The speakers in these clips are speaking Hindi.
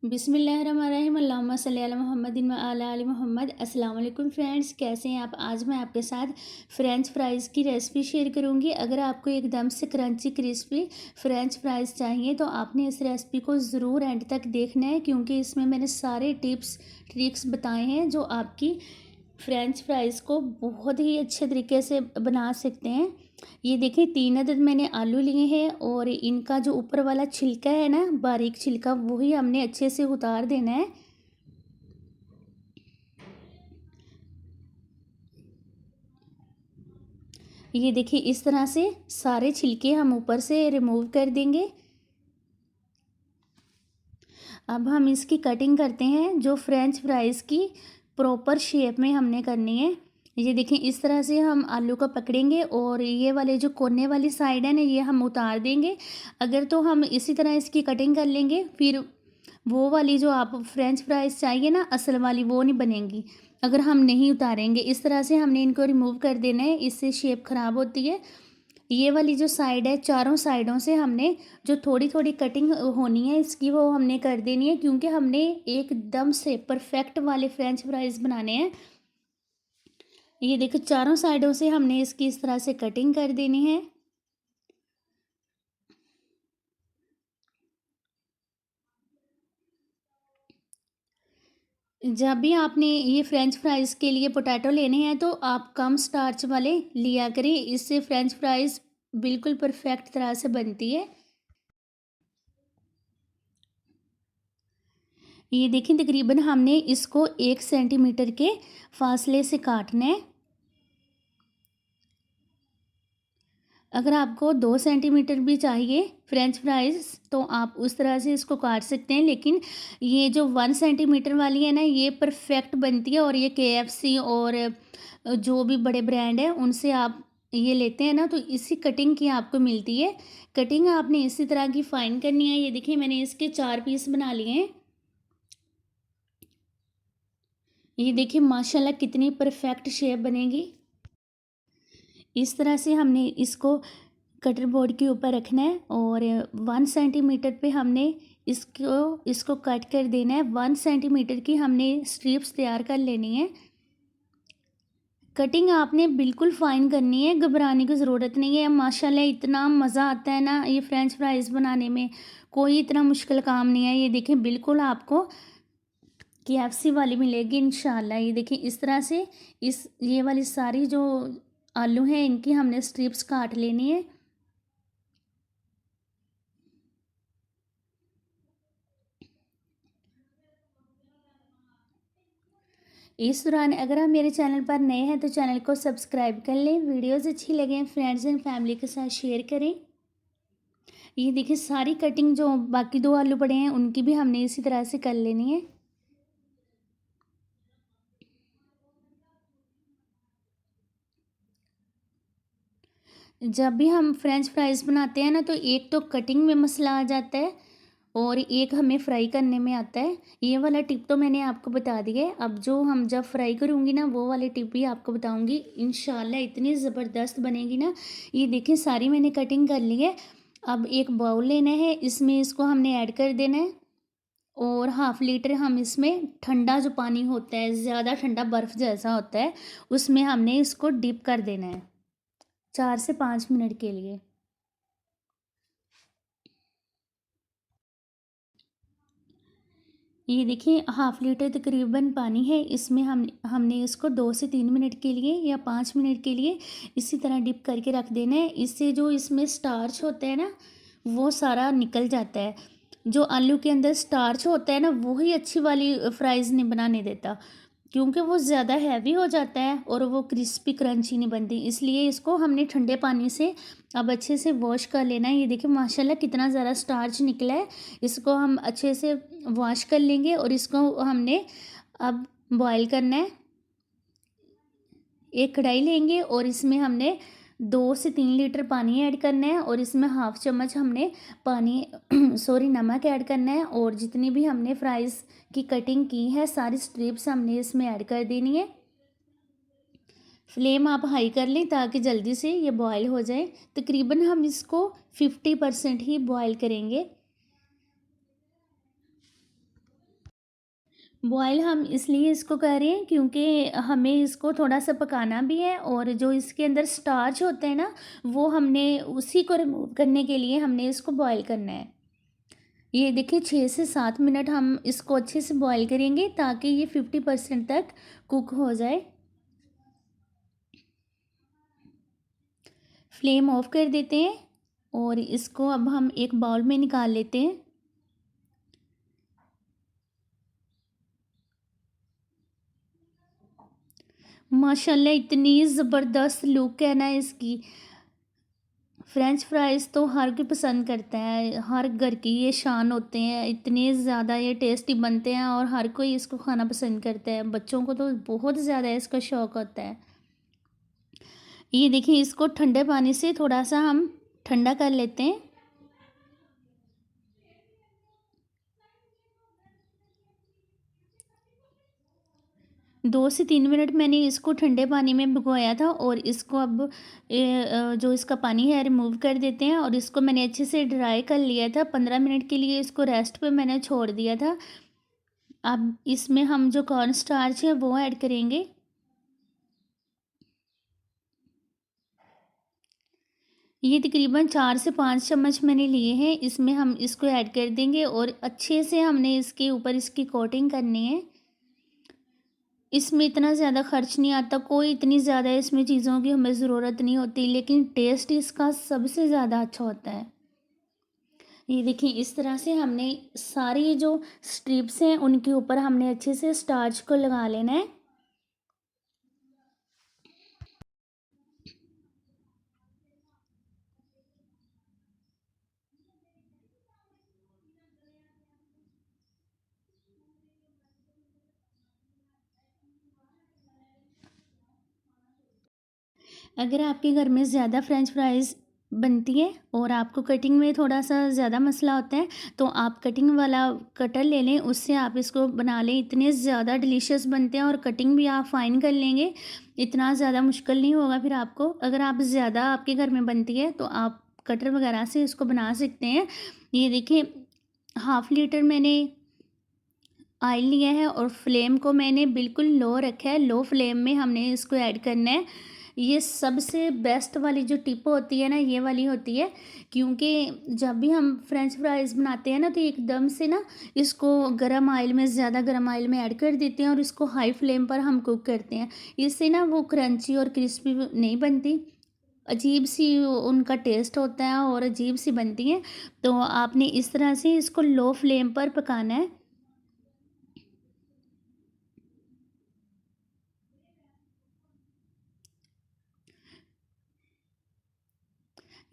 बिस्मिल्लाहिर्रहमानिर्रहीम अल्लाहुम्मा सल्ली अला मुहम्मदिन व अला आलि मोहम्मद। अस्सलाम वालेकुम फ्रेंड्स, कैसे हैं आप। आज मैं आपके साथ फ़्रेंच फ्राइज़ की रेसिपी शेयर करूंगी। अगर आपको एकदम से क्रंची क्रिस्पी फ़्रेंच फ्राइज़ चाहिए तो आपने इस रेसिपी को ज़रूर एंड तक देखना है, क्योंकि इसमें मैंने सारे टिप्स ट्रिक्स बताए हैं जो आपकी फ़्रेंच फ्राइज़ को बहुत ही अच्छे तरीके से बना सकते हैं। ये देखिए 3 अदद मैंने आलू लिए हैं और इनका जो ऊपर वाला छिलका है ना, बारीक छिलका, वही हमने अच्छे से उतार देना है। ये देखिए इस तरह से सारे छिलके हम ऊपर से रिमूव कर देंगे। अब हम इसकी कटिंग करते हैं, जो फ्रेंच फ्राइज़ की प्रॉपर शेप में हमने करनी है। ये देखिए इस तरह से हम आलू को पकड़ेंगे और ये वाले जो कोने वाली साइड है ना, ये हम उतार देंगे। अगर तो हम इसी तरह इसकी कटिंग कर लेंगे, फिर वो वाली जो आप फ्रेंच फ्राइज़ चाहिए ना असल वाली, वो नहीं बनेंगी अगर हम नहीं उतारेंगे। इस तरह से हमने इनको रिमूव कर देना है, इससे शेप ख़राब होती है। ये वाली जो साइड है, चारों साइडों से हमने जो थोड़ी थोड़ी कटिंग होनी है इसकी, वो हमने कर देनी है, क्योंकि हमने एकदम से परफेक्ट वाले फ्रेंच फ्राइज़ बनाने हैं। ये देखो चारों साइडों से हमने इसकी इस तरह से कटिंग कर देनी है। जब भी आपने ये फ्रेंच फ्राइज़ के लिए पोटैटो लेने हैं तो आप कम स्टार्च वाले लिया करें, इससे फ्रेंच फ्राइज़ बिल्कुल परफेक्ट तरह से बनती है। ये देखिए तकरीबन हमने इसको 1 सेंटीमीटर के फासले से काटना है। अगर आपको 2 सेंटीमीटर भी चाहिए फ्रेंच फ्राइज़ तो आप उस तरह से इसको काट सकते हैं, लेकिन ये जो 1 सेंटीमीटर वाली है ना, ये परफेक्ट बनती है। और ये केएफसी और जो भी बड़े ब्रांड हैं उनसे आप ये लेते हैं ना, तो इसी कटिंग की आपको मिलती है। कटिंग आपने इसी तरह की फाइन करनी है। ये देखिए मैंने इसके 4 पीस बना लिए हैं। ये देखिए माशाल्लाह कितनी परफेक्ट शेप बनेगी। इस तरह से हमने इसको कटर बोर्ड के ऊपर रखना है और 1 सेंटीमीटर पे हमने इसको इसको कट कर देना है। 1 सेंटीमीटर की हमने स्ट्रिप्स तैयार कर लेनी है। कटिंग आपने बिल्कुल फाइन करनी है, घबराने की ज़रूरत नहीं है। माशाल्लाह इतना मज़ा आता है ना ये फ्रेंच फ्राइज़ बनाने में, कोई इतना मुश्किल काम नहीं है। ये देखें बिल्कुल आपको केएफसी वाली मिलेगी इंशाल्लाह। ये देखिए इस तरह से इस ये वाली सारी जो आलू हैं इनकी हमने स्ट्रिप्स काट लेनी है। इस दौरान अगर आप मेरे चैनल पर नए हैं तो चैनल को सब्सक्राइब कर लें। वीडियोज़ अच्छी लगें फ्रेंड्स एंड फैमिली के साथ शेयर करें। ये देखिए सारी कटिंग जो बाकी 2 आलू पड़े हैं उनकी भी हमने इसी तरह से कर लेनी है। जब भी हम फ्रेंच फ्राइज़ बनाते हैं ना, तो एक तो कटिंग में मसला आ जाता है और एक हमें फ्राई करने में आता है। ये वाला टिप तो मैंने आपको बता दिया है। अब जो हम जब फ्राई करूँगी ना, वो वाली टिप भी आपको बताऊँगी। इंशाल्लाह इतनी ज़बरदस्त बनेगी ना। ये देखिए सारी मैंने कटिंग कर ली है। अब एक बाउल लेना है, इसमें इसको हमने ऐड कर देना है और हाफ़ लीटर हम इसमें ठंडा जो पानी होता है, ज़्यादा ठंडा बर्फ़ जैसा होता है, उसमें हमने इसको डिप कर देना है 4 से 5 मिनट के लिए। ये देखिए हाफ़ लीटर तकरीबन पानी है, इसमें हमने इसको 2 से 3 मिनट के लिए या 5 मिनट के लिए इसी तरह डिप करके रख देना है। इससे जो इसमें स्टार्च होता है ना, वो सारा निकल जाता है। जो आलू के अंदर स्टार्च होता है ना, वो ही अच्छी वाली फ्राइज़ नहीं बनाने देता, क्योंकि वो ज़्यादा हैवी हो जाता है और वो क्रिस्पी क्रंची नहीं बनती। इसलिए इसको हमने ठंडे पानी से अब अच्छे से वॉश कर लेना है। ये देखिए माशाल्लाह कितना ज़्यादा स्टार्च निकला है। इसको हम अच्छे से वॉश कर लेंगे और इसको हमने अब बॉईल करना है। एक कढ़ाई लेंगे और इसमें हमने 2 से 3 लीटर पानी ऐड करना है और इसमें हाफ़ चम्मच हमने पानी सॉरी नमक ऐड करना है और जितनी भी हमने फ्राइज़ की कटिंग की है सारी स्ट्रिप्स हमने इसमें ऐड कर देनी है। फ्लेम आप हाई कर लें ताकि जल्दी से ये बॉयल हो जाए। तकरीबन हम इसको 50% ही बॉयल करेंगे। बॉयल हम इसलिए इसको कर रहे हैं क्योंकि हमें इसको थोड़ा-सा पकाना भी है और जो इसके अंदर स्टार्च होते हैं ना, वो हमने उसी को रिमूव करने के लिए हमने इसको बॉयल करना है। ये देखिए 6 से 7 मिनट हम इसको अच्छे से बॉयल करेंगे ताकि ये 50% तक कुक हो जाए। फ्लेम ऑफ कर देते हैं और इसको अब हम एक बाउल में निकाल लेते हैं। माशाल्लाह इतनी ज़बरदस्त लुक है ना इसकी। फ्रेंच फ्राइज़ तो हर कोई पसंद करता है, हर घर की ये शान होते हैं, इतने ज़्यादा ये टेस्टी बनते हैं और हर कोई इसको खाना पसंद करता है। बच्चों को तो बहुत ज़्यादा इसका शौक होता है। ये देखिए इसको ठंडे पानी से थोड़ा-सा हम ठंडा कर लेते हैं। 2 से 3 मिनट मैंने इसको ठंडे पानी में भिगोया था और इसको अब जो इसका पानी है रिमूव कर देते हैं और इसको मैंने अच्छे से ड्राई कर लिया था। 15 मिनट के लिए इसको रेस्ट पे मैंने छोड़ दिया था। अब इसमें हम जो कॉर्न स्टार्च है वो ऐड करेंगे। ये तकरीबन 4 से 5 चम्मच मैंने लिए हैं। इसमें हम इसको ऐड कर देंगे और अच्छे से हमने इसके ऊपर इसकी कोटिंग करनी है। इसमें इतना ज़्यादा खर्च नहीं आता, कोई इतनी ज़्यादा इसमें चीज़ों की हमें ज़रूरत नहीं होती, लेकिन टेस्ट इसका सबसे ज़्यादा अच्छा होता है। ये देखिए इस तरह से हमने सारी जो स्ट्रिप्स हैं उनके ऊपर हमने अच्छे से स्टार्च को लगा लेना है। अगर आपके घर में ज़्यादा फ्रेंच फ्राइज़ बनती है और आपको कटिंग में थोड़ा-सा ज़्यादा मसला होता है, तो आप कटिंग वाला कटर ले लें, उससे आप इसको बना लें। इतने ज़्यादा डिलीशियस बनते हैं और कटिंग भी आप फ़ाइन कर लेंगे, इतना ज़्यादा मुश्किल नहीं होगा फिर आपको। अगर आप ज़्यादा आपके घर में बनती है, तो आप कटर वगैरह से इसको बना सकते हैं। ये देखिए हाफ़ लीटर मैंने ऑयल लिया है और फ्लेम को मैंने बिल्कुल लो रखा है। लो फ्लेम में हमने इसको ऐड करना है। ये सबसे बेस्ट वाली जो टिप होती है ना, ये वाली होती है, क्योंकि जब भी हम फ्रेंच फ्राइज़ बनाते हैं ना, तो एकदम से ना इसको गरम ऑयल में, ज़्यादा गरम ऑयल में ऐड कर देते हैं और इसको हाई फ्लेम पर हम कुक करते हैं। इससे ना वो क्रंची और क्रिस्पी नहीं बनती, अजीब सी उनका टेस्ट होता है और अजीब सी बनती हैं। तो आपने इस तरह से इसको लो फ्लेम पर पकाना है।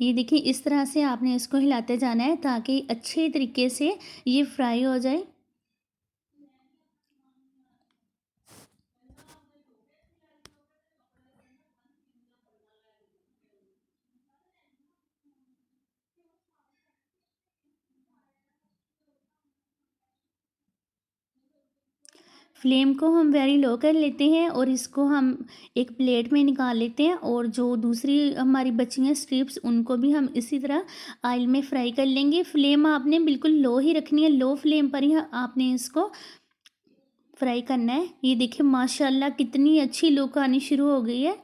ये देखिए इस तरह से आपने इसको हिलाते जाना है ताकि अच्छे तरीके से ये फ्राई हो जाए। फ्लेम को हम वेरी लो कर लेते हैं और इसको हम एक प्लेट में निकाल लेते हैं और जो दूसरी हमारी बची हैं स्ट्रिप्स उनको भी हम इसी तरह ऑयल में फ्राई कर लेंगे। फ्लेम आपने बिल्कुल लो ही रखनी है, लो फ्लेम पर ही आपने इसको फ्राई करना है। ये देखिए माशाल्लाह कितनी अच्छी लुक आनी शुरू हो गई है।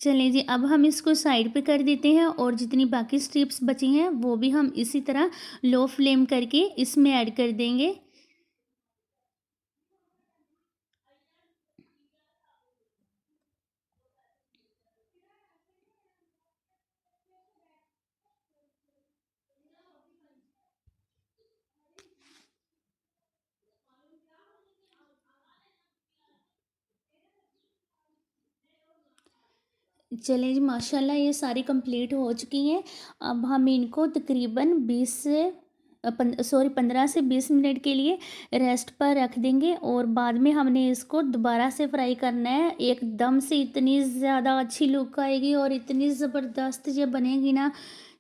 चलिए जी, अब हम इसको साइड पे कर देते हैं और जितनी बाकी स्ट्रिप्स बची हैं वो भी हम इसी तरह लो फ्लेम करके इसमें ऐड कर देंगे। चलिए जी माशाल्लाह ये सारी कंप्लीट हो चुकी हैं। अब हम इनको तकरीबन 15 से 20 मिनट के लिए रेस्ट पर रख देंगे और बाद में हमने इसको दोबारा से फ्राई करना है। एकदम से इतनी ज़्यादा अच्छी लुक आएगी और इतनी ज़बरदस्त ये बनेगी ना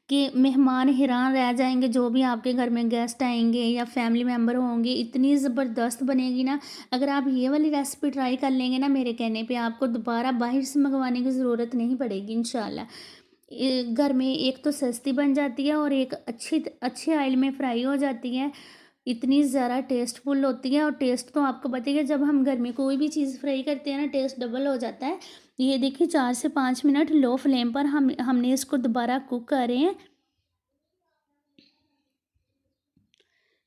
कि मेहमान हैरान रह जाएँगे, जो भी आपके घर में गेस्ट आएँगे या फैमिली मेंबर होंगे, इतनी ज़बरदस्त बनेगी ना। अगर आप ये वाली रेसिपी ट्राई कर लेंगे ना मेरे कहने पे, आपको दोबारा बाहर से मंगवाने की ज़रूरत नहीं पड़ेगी इंशाल्लाह। घर में एक तो सस्ती बन जाती है और एक अच्छे ऑयल में फ्राई हो जाती है। इतनी ज़्यादा टेस्टफुल होती है और टेस्ट तो आपको पता ही है, जब हम घर में कोई भी चीज़ फ्राई करते हैं ना, टेस्ट डबल हो जाता है। ये देखिए 4 से 5 मिनट लो फ्लेम पर हमने इसको दोबारा कुक कर रहे हैं।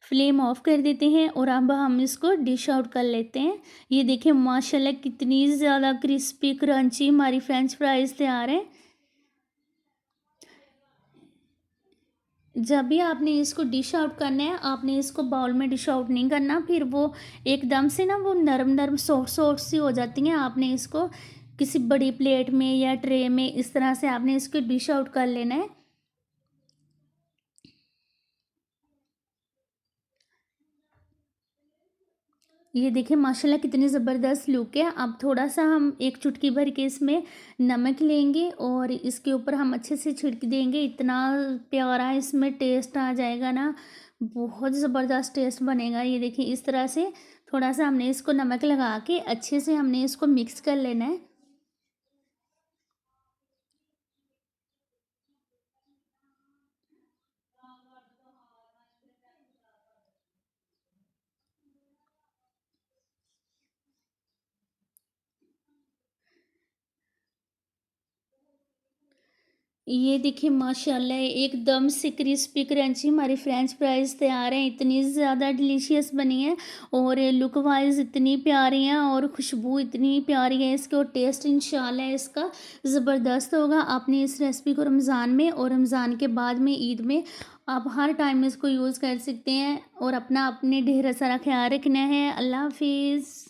फ्लेम ऑफ कर देते हैं और अब हम इसको डिश आउट कर लेते हैं। ये देखिए माशाल्लाह कितनी ज़्यादा क्रिस्पी क्रंची हमारी फ्रेंच फ्राइज़ तैयार हैं। जब भी आपने इसको डिश आउट करना है, आपने इसको बाउल में डिश आउट नहीं करना, फिर वो एकदम से ना वो नरम-नरम सॉफ्ट-सॉफ्ट सी हो जाती हैं। आपने इसको किसी बड़ी प्लेट में या ट्रे में इस तरह से आपने इसको डिश आउट कर लेना है। ये देखिए माशाल्लाह कितनी ज़बरदस्त लुक है। अब थोड़ा-सा हम एक चुटकी भर के इसमें नमक लेंगे और इसके ऊपर हम अच्छे से छिड़क देंगे। इतना प्यारा इसमें टेस्ट आ जाएगा ना, बहुत ज़बरदस्त टेस्ट बनेगा। ये देखिए इस तरह से थोड़ा-सा हमने इसको नमक लगा के अच्छे से हमने इसको मिक्स कर लेना है। ये देखिए माशाल्लाह एकदम से क्रिस्पी क्रंची हमारी फ्रेंच फ्राइज़ तैयार हैं। इतनी ज़्यादा डिलीशियस बनी है और लुक वाइज़ इतनी प्यारी हैं और खुशबू इतनी प्यारी है इसकी, और टेस्ट इंशाल्लाह इसका ज़बरदस्त होगा। आपने इस रेसिपी को रमज़ान में और रमज़ान के बाद में ईद में आप हर टाइम इसको यूज़ कर सकते हैं और अपना अपने ढेर सारा ख्याल रखना है। अल्लाह हाफ़िज़।